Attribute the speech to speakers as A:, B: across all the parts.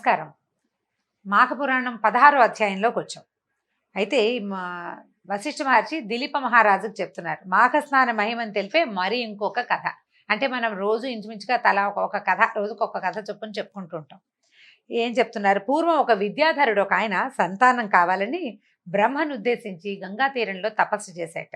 A: నమస్కారం. మాఘపురాణం 16వ అధ్యాయంలోకి వచ్చాం. అయితే వశిష్ఠ మహర్షి దిలీప మహారాజుకు చెప్తున్నారు. మాఘస్నాన మహిమని తెలిపే మరి ఇంకొక కథ. అంటే మనం రోజు ఇంచుమించుగా తలా ఒక కథ, రోజుకొక కథ చొప్పున చెప్పుకుంటూ ఉంటాం. ఏం చెప్తున్నారు? పూర్వం ఒక విద్యాధరుడు ఒక ఆయన సంతానం కావాలని బ్రహ్మను ఉద్దేశించి గంగా తీరంలో తపస్సు చేసేట.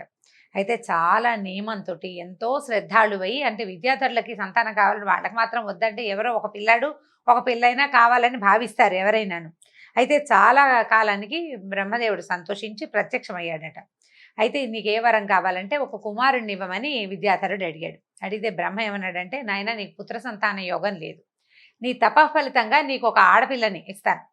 A: అయితే చాలా నియమంతో ఎంతో శ్రద్ధాళువై, అంటే విద్యాధరులకి సంతానం కావాలని వాళ్ళకి మాత్రం వద్దంటే ఎవరో ఒక పిల్లాడు ఒక పిల్లైనా కావాలని భావిస్తారు ఎవరైనాను. అయితే చాలా కాలానికి బ్రహ్మదేవుడు సంతోషించి ప్రత్యక్షమయ్యాడట. అయితే నీకు ఏ వరం కావాలంటే ఒక కుమారుణ్ణి ఇవ్వమని విద్యాధరుడు అడిగాడు. అడిగితే బ్రహ్మ ఏమన్నాడంటే, నాయన నీకు పుత్ర సంతాన యోగం లేదు, నీ తపఫలితంగా నీకు ఒక ఆడపిల్లని ఇస్తాను,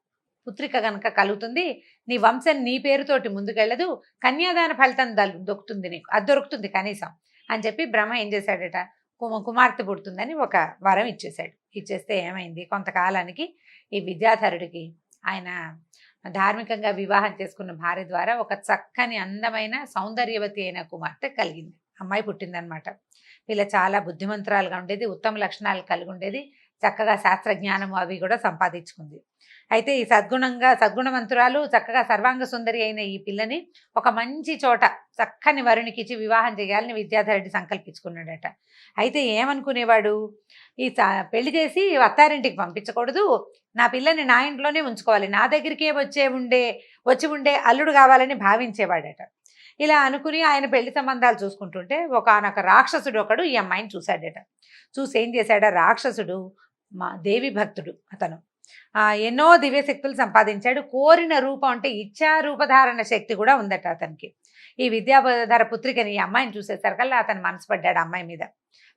A: పుత్రిక కనుక కలుగుతుంది, నీ వంశం నీ పేరుతోటి ముందుకెళ్ళదు, కన్యాదాన ఫలితం దొరుకుతుంది, నీకు అది దొరుకుతుంది కనీసం అని చెప్పి బ్రహ్మ ఏం చేశాడట, కుమార్తె పుడుతుందని ఒక వరం ఇచ్చేశాడు. ఇచ్చేస్తే ఏమైంది, కొంతకాలానికి ఈ విద్యాధరుడికి ఆయన ధార్మికంగా వివాహం చేసుకున్న భార్య ద్వారా ఒక చక్కని అందమైన సౌందర్యవతి అయిన కుమార్తె కలిగింది, అమ్మాయి పుట్టిందనమాట. వీళ్ళ చాలా బుద్ధిమంతురాలుగా ఉండేది, ఉత్తమ లక్షణాలు కలిగి ఉండేది, చక్కగా శాస్త్రజ్ఞానము అవి కూడా సంపాదించుకుంది. అయితే ఈ సద్గుణవంతురాలు చక్కగా సర్వాంగ సుందరి అయిన ఈ పిల్లని ఒక మంచి చోట చక్కని వరునికి ఇచ్చి వివాహం చేయాలని విద్యాధరుడి సంకల్పించుకున్నాడట. అయితే ఏమనుకునేవాడు, ఈ పెళ్లి చేసి అత్తారింటికి పంపించకూడదు, నా పిల్లని నా ఇంట్లోనే ఉంచుకోవాలి, నా దగ్గరికే వచ్చి ఉండే అల్లుడు కావాలని భావించేవాడట. ఇలా అనుకుని ఆయన పెళ్లి సంబంధాలు చూసుకుంటుంటే ఒకానొక రాక్షసుడు ఒకడు ఈ అమ్మాయిని చూశాడట. చూసి ఏం చేశాడ, రాక్షసుడు దేవి భక్తుడు అతను, ఎన్నో దివ్యశక్తులు సంపాదించాడు. కోరిన రూపం అంటే ఇచ్చా రూపధారణ శక్తి కూడా ఉందట అతనికి. ఈ విద్యాధర పుత్రికని ఈ అమ్మాయిని చూసేసరికల్లా అతను మనసు పడ్డాడు అమ్మాయి మీద.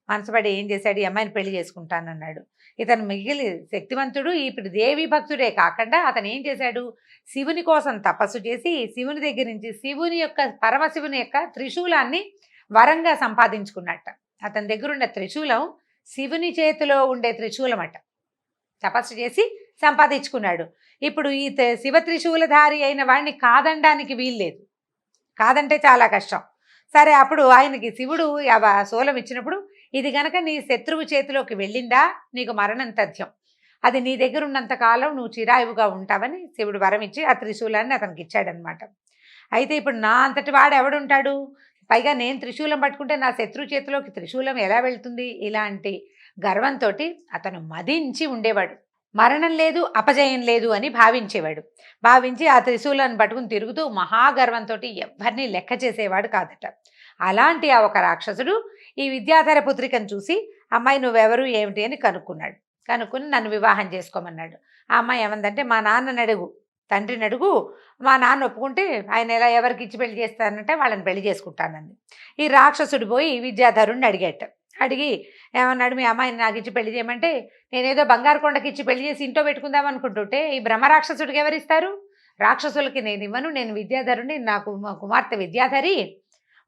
A: మనసుపడి ఏం చేశాడు, ఈ అమ్మాయిని పెళ్లి చేసుకుంటానన్నాడు. ఇతను మిగిలి శక్తివంతుడు, ఇప్పుడు దేవి భక్తుడే కాకుండా అతను ఏం చేశాడు, శివుని కోసం తపస్సు చేసి శివుని దగ్గర నుంచి పరమశివుని యొక్క త్రిశూలాన్ని వరంగా సంపాదించుకున్నట్ట. అతని దగ్గర ఉన్న త్రిశూలం శివుని చేతిలో ఉండే త్రిశూలం అట, తపస్సు చేసి సంపాదించుకున్నాడు. ఇప్పుడు ఈ శివ త్రిశూలధారి అయిన వాడిని కాదనడానికి వీల్లేదు, కాదంటే చాలా కష్టం. సరే, అప్పుడు ఆయనకి శివుడు శూలం ఇచ్చినప్పుడు, ఇది గనక నీ శత్రువు చేతిలోకి వెళ్ళిందా నీకు మరణం తథ్యం, అది నీ దగ్గర ఉన్నంత కాలం నువ్వు చిరాయువుగా ఉంటావని శివుడు వరం ఇచ్చి ఆ త్రిశూలాన్ని అతనికి ఇచ్చాడనమాట. అయితే ఇప్పుడు నా అంతటి వాడు ఎవడుంటాడు, పైగా నేను త్రిశూలం పట్టుకుంటే నా శత్రువు చేతిలోకి త్రిశూలం ఎలా వెళ్తుంది, ఇలాంటి గర్వంతో అతను మదించి ఉండేవాడు. మరణం లేదు అపజయం లేదు అని భావించి ఆ త్రిశూలాన్ని పట్టుకుని తిరుగుతూ మహాగర్వంతో ఎవరిని లెక్క చేసేవాడు కాదట. అలాంటి ఆ ఒక రాక్షసుడు ఈ విద్యాధర పుత్రికను చూసి, అమ్మాయి నువ్వెవరు ఏమిటి అని కనుక్కుని నన్ను వివాహం చేసుకోమన్నాడు. ఆ అమ్మాయి ఏమందంటే, మా నాన్నని అడుగు, తండ్రిని అడుగు, మా నాన్న ఒప్పుకుంటే ఆయన ఎలా ఎవరికి ఇచ్చి పెళ్లి చేస్తానంటే వాళ్ళని పెళ్లి చేసుకుంటానంది. ఈ రాక్షసుడు పోయి విద్యాధరుణ్ణి అడిగి ఏమన్నాడు, మీ అమ్మాయిని నాకు ఇచ్చి పెళ్లి చేయమంటే నేనేదో బంగారు కొండకి ఇచ్చి పెళ్లి చేసి ఇంట్లో పెట్టుకుందాం అనుకుంటుంటే ఈ బ్రహ్మరాక్షసుడికి ఎవరిస్తారు, రాక్షసులకి నేను ఇవ్వను, నేను విద్యాధరుని, నాకు కుమార్తె విద్యాధరి,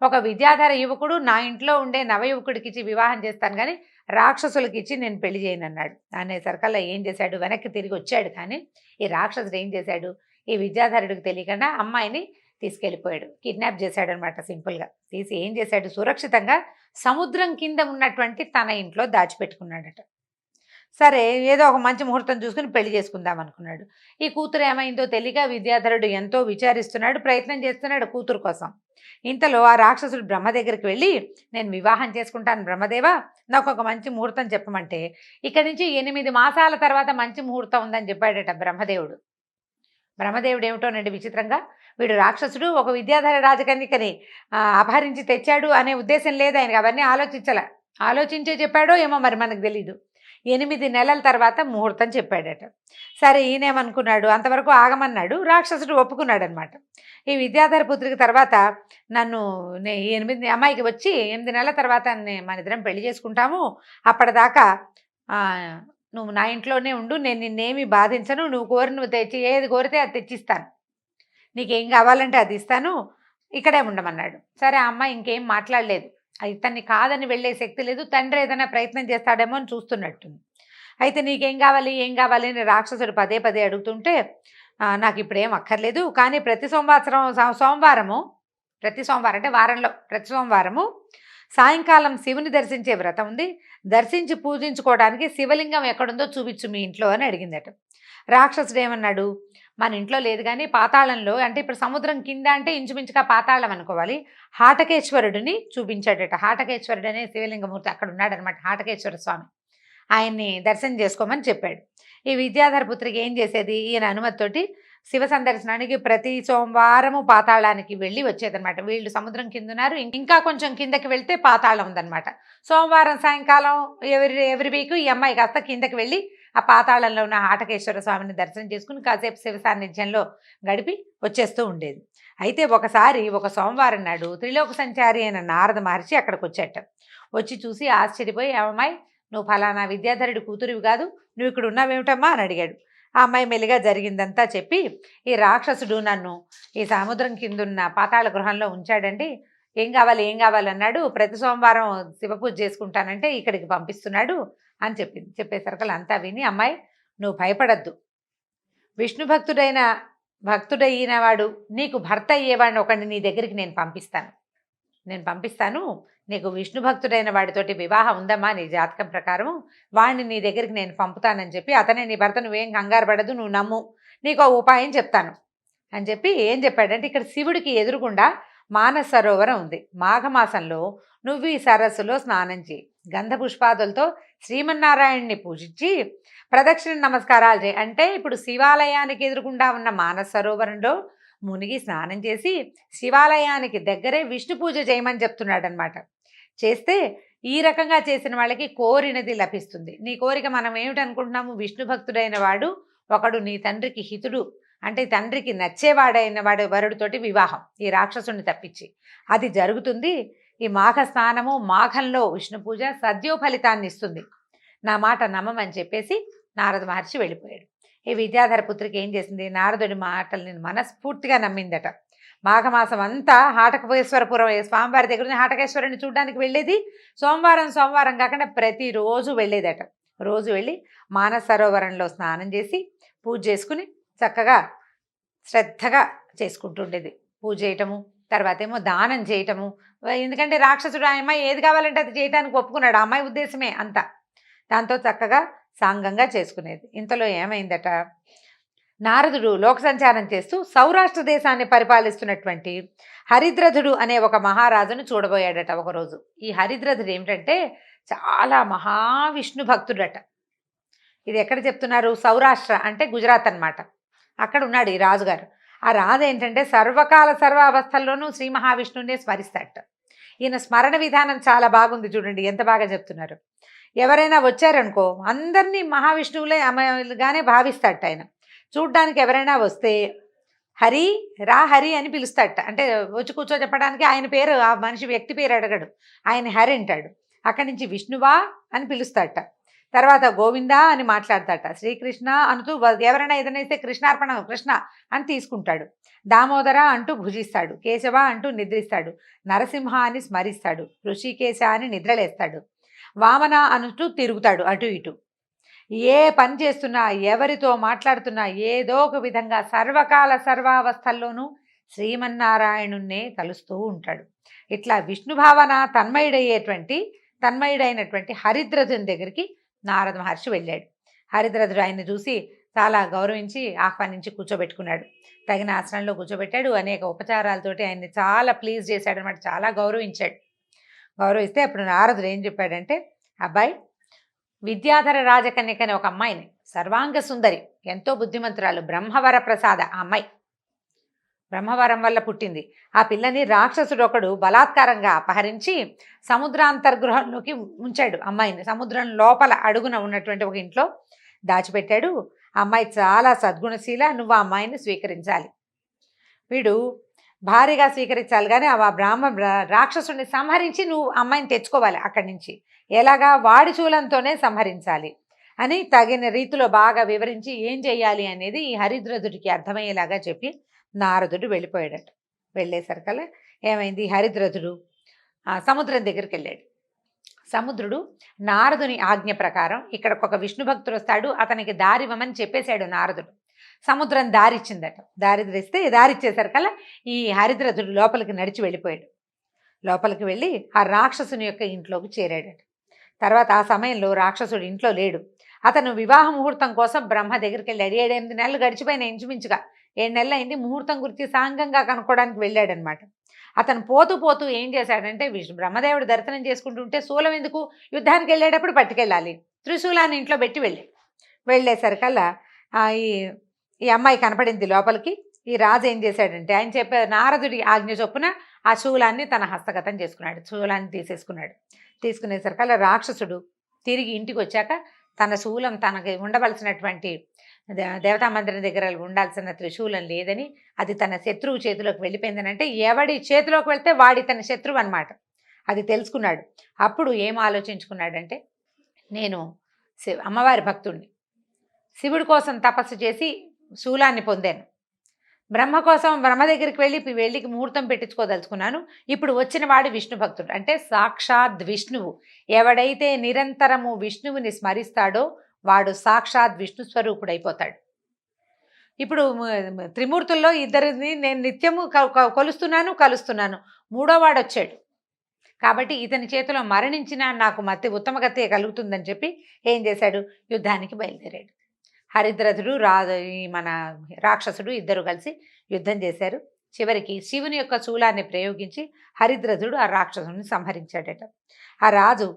A: ఒక విద్యాధర యువకుడు నా ఇంట్లో ఉండే నవయువకుడికి ఇచ్చి వివాహం చేస్తాను కానీ రాక్షసులకి ఇచ్చి నేను పెళ్లి చేయను అన్నాడు. అనేసరికల్లా ఏం చేశాడు, వెనక్కి తిరిగి వచ్చాడు. కానీ ఈ రాక్షసుడు ఏం చేశాడు, ఈ విద్యాధరుడికి తెలియకుండా అమ్మాయిని తీసుకెళ్ళిపోయాడు, కిడ్నాప్ చేశాడు అనమాట. సింపుల్గా తీసి ఏం చేశాడు, సురక్షితంగా సముద్రం కింద ఉన్నటువంటి తన ఇంట్లో దాచిపెట్టుకున్నాడట. సరే, ఏదో ఒక మంచి ముహూర్తం చూసుకుని పెళ్లి చేసుకుందాం అనుకున్నాడు. ఈ కూతురు ఏమైందో తెలియక విద్యాధరుడు ఎంతో విచారిస్తున్నాడు, ప్రయత్నం చేస్తున్నాడు కూతురు కోసం. ఇంతలో ఆ రాక్షసుడు బ్రహ్మ దగ్గరికి వెళ్ళి, నేను వివాహం చేసుకుంటాను బ్రహ్మదేవా, నాకు ఒక మంచి ముహూర్తం చెప్పమంటే ఇక్కడి నుంచి 8 మాసాల తర్వాత మంచి ముహూర్తం ఉందని చెప్పాడట బ్రహ్మదేవుడు. బ్రహ్మదేవుడు ఏమిటోనండి విచిత్రంగా, వీడు రాక్షసుడు ఒక విద్యాధర రాజకన్యకని అపహరించి తెచ్చాడు అనే ఉద్దేశం లేదు ఆయనకి, అవన్నీ ఆలోచించే చెప్పాడో ఏమో మరి మనకు తెలీదు. 8 నెలల తర్వాత ముహూర్తం చెప్పాడట. సరే, ఈయనేమనుకున్నాడు, అంతవరకు ఆగమన్నాడు. రాక్షసుడు ఒప్పుకున్నాడు అనమాట. ఈ విద్యాధర పుత్రిక తర్వాత నన్ను అమ్మాయికి వచ్చి 8 నెలల తర్వాత మన ఇద్దరం పెళ్లి చేసుకుంటాము, అప్పటిదాకా నువ్వు నా ఇంట్లోనే ఉండు, నేను నిన్నేమి బాధించను, నువ్వు ఏది కోరితే అది తెచ్చిస్తాను, నీకేం కావాలంటే అది ఇస్తాను, ఇక్కడే ఉండమన్నాడు. సరే, ఆ అమ్మాయి ఇంకేం మాట్లాడలేదు, ఇతన్ని కాదని వెళ్ళే శక్తి లేదు, తండ్రి ఏదైనా ప్రయత్నం చేస్తాడేమో అని చూస్తున్నట్టుంది. అయితే నీకేం కావాలి అని రాక్షసుడు పదే అడుగుతుంటే, నాకు ఇప్పుడేం అక్కర్లేదు, కానీ ప్రతి సోమవారం అంటే వారంలో ప్రతి సోమవారము సాయంకాలం శివుని దర్శించే వ్రతం ఉంది, దర్శించి పూజించుకోవడానికి శివలింగం ఎక్కడుందో చూపించు మీ ఇంట్లో అని అడిగిందట. రాక్షసుడు ఏమన్నాడు, మన ఇంట్లో లేదు కానీ పాతాళంలో, అంటే ఇప్పుడు సముద్రం కింద అంటే ఇంచుమించుగా పాతాళం అనుకోవాలి, హాటకేశ్వరుడిని చూపించాడట. హాటకేశ్వరుడు అనే శివలింగమూర్తి అక్కడ ఉన్నాడనమాట, హాటకేశ్వర స్వామి. ఆయన్ని దర్శనం చేసుకోమని చెప్పాడు. ఈ విద్యాధర పుత్రికి ఏం చేసేది, ఈయన అనుమతితోటి శివ సందర్శనానికి ప్రతి సోమవారము పాతాళానికి వెళ్ళి వచ్చేదనమాట. వీళ్ళు సముద్రం కింద ఉన్నారు, ఇంకా కొంచెం కిందకి వెళ్తే పాతాళం ఉందనమాట. సోమవారం సాయంకాలం ఎవరి వీక్ ఈ అమ్మాయి కాస్త కిందకి వెళ్ళి ఆ పాతాళంలో ఉన్న హాటకేశ్వర స్వామిని దర్శనం చేసుకుని కాసేపు శివ సాన్నిధ్యంలో గడిపి వచ్చేస్తూ ఉండేది. అయితే ఒకసారి ఒక సోమవారం నాడు త్రిలోక సంచారి అయిన నారద మహర్షి అక్కడికి వచ్చేట. వచ్చి చూసి ఆశ్చర్యపోయి, అమ్మాయి నువ్వు ఫలానా విద్యాధరుడి కూతురివి కాదు, నువ్వు ఇక్కడ ఉన్నావేమిటమ్మా అని అడిగాడు. ఆ అమ్మాయి మెల్లిగా జరిగిందంతా చెప్పి, ఈ రాక్షసుడు నన్ను ఈ సముద్రం కిందున్న పాతాళ గృహంలో ఉంచాడండి, ఏం కావాలి ఏం కావాలన్నాడు, ప్రతి సోమవారం శివపూజ చేసుకుంటానంటే ఇక్కడికి పంపిస్తున్నాడు అని చెప్పింది. చెప్పేసరికి అంతా విని, అమ్మాయి నువ్వు భయపడద్దు, విష్ణు భక్తుడైన వాడు నీకు భర్త అయ్యేవాడిని ఒకడిని నీ దగ్గరికి నేను పంపిస్తాను, నీకు విష్ణు భక్తుడైన వాడితోటి వివాహం ఉందమ్మా నీ జాతకం ప్రకారం, వాడిని నీ దగ్గరికి నేను పంపుతానని చెప్పి, అతనే నీ భర్త, నువ్వేం కంగారు పడదు, నువ్వు నమ్ము, నీకు ఉపాయం చెప్తాను అని చెప్పి ఏం చెప్పాడంటే, ఇక్కడ శివుడికి ఎదురుగుండా మానస సరోవరం ఉంది. మాఘమాసంలో నువ్వు ఈ సరస్సులో స్నానం చేయి, గంధ పుష్పాదులతో శ్రీమన్నారాయణ్ణి పూజించి ప్రదక్షిణ నమస్కారాలు చేయి. అంటే ఇప్పుడు శివాలయానికి ఎదురుగుండా ఉన్న మానస సరోవరంలో మునిగి స్నానం చేసి శివాలయానికి దగ్గరే విష్ణు పూజ చేయమని చెప్తున్నాడు అనమాట. చేస్తే ఈ రకంగా చేసిన వాళ్ళకి కోరినది లభిస్తుంది. నీ కోరిక మనం ఏమిటనుకుంటున్నాము, విష్ణు భక్తుడైన వాడు ఒకడు నీ తండ్రికి హితుడు, అంటే తండ్రికి నచ్చేవాడైన వాడు వరుడితోటి వివాహం, ఈ రాక్షసుని తప్పించి అది జరుగుతుంది. ఈ మాఘ స్నానము, మాఘంలో విష్ణు పూజ సద్యో ఫలితాన్ని ఇస్తుంది, నా మాట నమ్మమని చెప్పేసి నారద మహర్షి వెళ్ళిపోయాడు. ఈ విద్యాధర పుత్రికి ఏం చేసింది, నారదుడి మాటల్ని మనస్ఫూర్తిగా నమ్మిందట. మాఘమాసం అంతా హాటకేశ్వరపురం స్వామివారి దగ్గర హాటకేశ్వరుని చూడడానికి వెళ్ళేది. సోమవారం కాకుండా ప్రతిరోజు వెళ్ళేదట. రోజు వెళ్ళి మానస సరోవరంలో స్నానం చేసి పూజ చేసుకుని చక్కగా శ్రద్ధగా చేసుకుంటుండేది. పూజ చేయటము, తర్వాత ఏమో దానం చేయటము. ఎందుకంటే రాక్షసుడు ఆ అమ్మాయి ఏది కావాలంటే అది చేయడానికి ఒప్పుకున్నాడు, ఆ అమ్మాయి ఉద్దేశమే అంతా. దాంతో చక్కగా సాంగంగా చేసుకునేది. ఇంతలో ఏమైందట, నారదుడు లోక సంచారం చేస్తూ సౌరాష్ట్ర దేశాన్ని పరిపాలిస్తున్నటువంటి హరిద్రథుడు అనే ఒక మహారాజును చూడబోయాడట ఒకరోజు. ఈ హరిద్రథుడు ఏమిటంటే చాలా మహావిష్ణు భక్తుడట. ఇది ఎక్కడ చెప్తున్నారు, సౌరాష్ట్ర అంటే గుజరాత్ అన్నమాట. అక్కడ ఉన్నాడు ఈ రాజుగారు. ఆ రాజు ఏంటంటే సర్వకాల సర్వావస్థల్లోనూ శ్రీ మహావిష్ణువునే స్మరిస్తాడట. ఈయన స్మరణ విధానం చాలా బాగుంది, చూడండి ఎంత బాగా చెప్తున్నారు. ఎవరైనా వచ్చారనుకో అందరినీ మహావిష్ణువులే అమ్మగానే భావిస్తాడట ఆయన. చూడ్డానికి ఎవరైనా వస్తే హరి రా హరి అని పిలుస్తాడట. అంటే వచ్చి కూర్చో చెప్పడానికి ఆయన పేరు, ఆ మనిషి వ్యక్తి పేరు అడగడు, ఆయన హరి అంటాడు. అక్కడి నుంచి విష్ణువా అని పిలుస్తాడట. తర్వాత గోవిందా అని మాట్లాడతాడట. శ్రీకృష్ణ అంటూ ఎవరైనా ఏదైనా కృష్ణార్పణ కృష్ణ అని తీసుకుంటాడు. దామోదర అంటూ భుజిస్తాడు. కేశవ అంటూ నిద్రిస్తాడు. నరసింహ అని స్మరిస్తాడు. ఋషికేశ అని నిద్రలేస్తాడు. వామన అంటూ తిరుగుతాడు అటు ఇటు. ఏ పని చేస్తున్నా, ఎవరితో మాట్లాడుతున్నా ఏదో ఒక విధంగా సర్వకాల సర్వావస్థల్లోనూ శ్రీమన్నారాయణున్నే కలుస్తూ ఉంటాడు. ఇట్లా విష్ణు భావన తన్మయుడైనటువంటి హరిద్రథుని దగ్గరికి నారద మహర్షి వెళ్ళాడు. హరిద్రథుడు ఆయన్ని చూసి చాలా గౌరవించి ఆహ్వానించి కూర్చోబెట్టుకున్నాడు. తగిన ఆసనంలో కూర్చోబెట్టాడు. అనేక ఉపచారాలతోటి ఆయన్ని చాలా ప్లీజ్ చేశాడు అనమాట, చాలా గౌరవించాడు. గౌరవిస్తే అప్పుడు నారదుడు ఏం చెప్పాడంటే, అబ్బాయి విద్యాధర రాజకన్యక అనే ఒక అమ్మాయిని, సర్వాంగ సుందరి, ఎంతో బుద్ధిమంతురాలు, బ్రహ్మవర ప్రసాద ఆ అమ్మాయి, బ్రహ్మవరం వల్ల పుట్టింది. ఆ పిల్లని రాక్షసుడు ఒకడు బలాత్కారంగా అపహరించి సముద్రాంతర్గృహంలోకి ఉంచాడు. అమ్మాయిని సముద్రం లోపల అడుగున ఉన్నటువంటి ఒక ఇంట్లో దాచిపెట్టాడు. ఆ అమ్మాయి చాలా సద్గుణశీల, నువ్వు ఆ అమ్మాయిని స్వీకరించాలి. వీడు భారీగా స్వీకరించాలి కానీ ఆ రాక్షసుడిని సంహరించి నువ్వు అమ్మాయిని తెచ్చుకోవాలి అక్కడి నుంచి. ఎలాగా, వాడి చూలంతోనే సంహరించాలి అని తగిన రీతిలో బాగా వివరించి ఏం చేయాలి అనేది ఈ హరిద్రథుడికి అర్థమయ్యేలాగా చెప్పి నారదుడు వెళ్ళిపోయాడట. వెళ్ళేసరికల్లా ఏమైంది, హరిద్రథుడు సముద్రం దగ్గరికి వెళ్ళాడు. సముద్రుడు నారదుని ఆజ్ఞ ప్రకారం ఇక్కడికి ఒక విష్ణు భక్తుడు వస్తాడు, అతనికి దారివ్వమని చెప్పేశాడు నారదుడు. సముద్రం దారిచ్చిందట. దారిచ్చేసరికల్లా ఈ హరిద్రథుడు లోపలికి నడిచి వెళ్ళిపోయాడు. లోపలికి వెళ్ళి ఆ రాక్షసుని యొక్క ఇంట్లోకి చేరాడట. తర్వాత ఆ సమయంలో రాక్షసుడు ఇంట్లో లేడు. అతను వివాహ ముహూర్తం కోసం బ్రహ్మ దగ్గరికి వెళ్ళాడు. 7-8 నెలలు గడిచిపోయిన ఇంచుమించుగా 7 నెలలు అయింది. ముహూర్తం గురించి సాంగంగా కనుక్కోవడానికి వెళ్ళాడనమాట. అతను పోతూ పోతూ ఏం చేశాడంటే బ్రహ్మదేవుడు దర్శనం చేసుకుంటుంటే శూలం ఎందుకు, యుద్ధానికి వెళ్ళేటప్పుడు పట్టుకెళ్ళాలి, త్రిశూలాన్ని ఇంట్లో పెట్టి వెళ్ళేసరికల్లా ఈ ఈ అమ్మాయి కనపడింది లోపలికి. ఈ రాజు ఏం చేశాడంటే ఆయన చెప్పే నారదుడి ఆజ్ఞ చొప్పున ఆ శూలాన్ని తన హస్తగతం చేసుకున్నాడు. శూలాన్ని తీసుకునేసరికల్లా రాక్షసుడు తిరిగి ఇంటికి వచ్చాక తన శూలం తనకి ఉండవలసినటువంటి దేవతా మందిరం దగ్గర ఉండాల్సిన త్రిశూలం లేదని, అది తన శత్రువు చేతిలోకి వెళ్ళిపోయిందని, అంటే ఎవడి చేతిలోకి వెళ్తే వాడి తన శత్రువు అనమాట. అది తెలుసుకున్నాడు. అప్పుడు ఏం ఆలోచించుకున్నాడంటే, నేను అమ్మవారి భక్తుడిని, శివుడి కోసం తపస్సు చేసి శూలాన్ని పొందాను, బ్రహ్మ దగ్గరికి వెళ్ళి ముహూర్తం పెట్టించుకోదలుచుకున్నాను. ఇప్పుడు వచ్చిన వాడు విష్ణు భక్తుడు, అంటే సాక్షాత్ విష్ణువు. ఎవడైతే నిరంతరము విష్ణువుని స్మరిస్తాడో వాడు సాక్షాత్ విష్ణు స్వరూపుడైపోతాడు. ఇప్పుడు త్రిమూర్తుల్లో ఇద్దరిని నేను నిత్యము కలుస్తున్నాను, మూడో వాడు వచ్చాడు. కాబట్టి ఇతని చేతిలో మరణించిన నాకు ఉత్తమ గతే కలుగుతుందని చెప్పి ఏం చేశాడు, యుద్ధానికి బయలుదేరాడు. హరిద్రథుడు మన రాక్షసుడు ఇద్దరు కలిసి యుద్ధం చేశారు. చివరికి శివుని యొక్క శూలాన్ని ప్రయోగించి హరిద్రథుడు ఆ రాక్షసుని సంహరించాడట. ఆ రాజు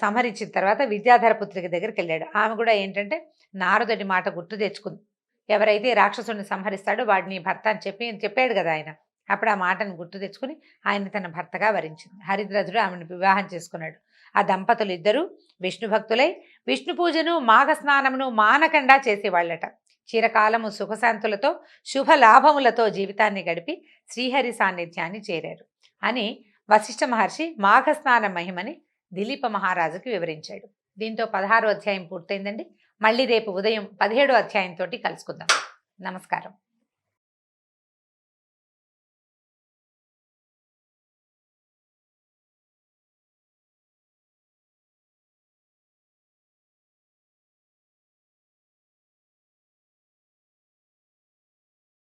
A: సంహరించిన తర్వాత విద్యాధర పుత్రిక దగ్గరికి వెళ్ళాడు. ఆమె కూడా ఏంటంటే నారదుడి మాట గుర్తు తెచ్చుకుంది. ఎవరైతే రాక్షసుని సంహరిస్తాడో వాడిని భర్త అని చెప్పాడు కదా ఆయన. అప్పుడు ఆ మాటను గుర్తు తెచ్చుకుని ఆయన తన భర్తగా వరించింది. హరిద్రథుడు ఆమెను వివాహం చేసుకున్నాడు. ఆ దంపతులు ఇద్దరు విష్ణు భక్తులై విష్ణు పూజను మాఘ స్నానమును మానకుండా చేసేవాళ్ళట. చిరకాలము సుఖశాంతులతో శుభలాభములతో జీవితాన్ని గడిపి శ్రీహరి సాన్నిధ్యాన్ని చేరారు అని వశిష్ఠ మహర్షి మాఘస్నాన మహిమని దిలీప మహారాజుకి వివరించాడు. దీంతో 16వ అధ్యాయం పూర్తయిందండి. మళ్ళీ రేపు ఉదయం 17వ అధ్యాయంతో కలుసుకుందాం. నమస్కారం.